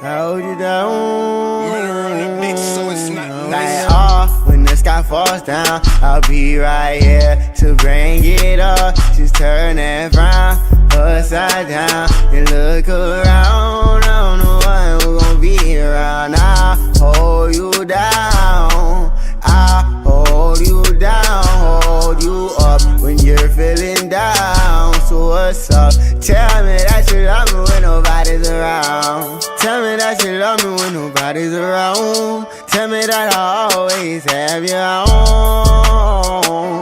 I hold you down. So it's not Like, when the sky falls down, I'll be right here to bring it up. Just turn that frown upside down and look around. I don't know when we're gonna be around. I'll hold you down. I'll hold you down, hold you up when you're feeling down. So what's up? Tell me that you love me when nobody's around. Tell me that you love me when nobody's around. Tell me that I'll always have you on,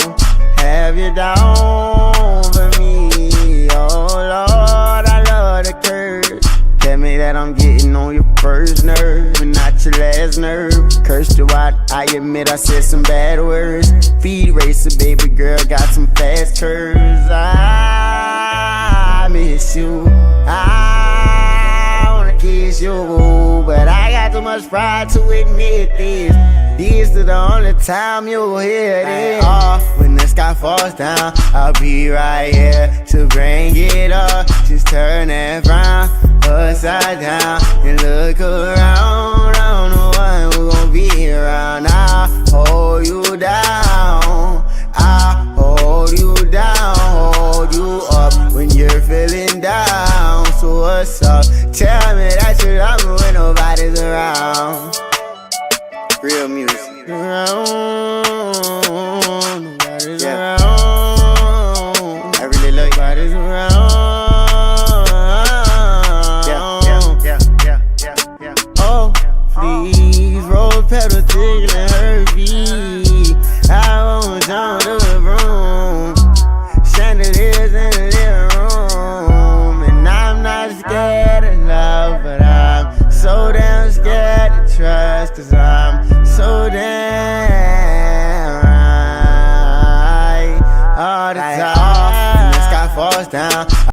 have you down for me. Oh Lord, I love the curse. Tell me that I'm getting on your first nerve, but not your last nerve. Cursed you out, I admit I said some bad words. Feed racer, baby girl, got some fast curves. I miss you, I wanna kiss you, but I got too much pride to admit this. This is the only time you'll hear this. When the sky falls down, I'll be right here to bring it up. Just turn that frown upside down and look around. I don't know when we're gonna be around. I'll hold you down. I'll hold you down, hold you up when you're feeling down. So what's up? Tell me that you love me when nobody's around. Real music. Nobody's around. I really love you. Nobody's around. Oh, please roll pedal tickling her feet. I won't jump to the room. Chandeliers in the living room. And I'm not scared of love, but I'm so damn scared to trust. 'Cause I'm so damn right all the time. When the sky falls down,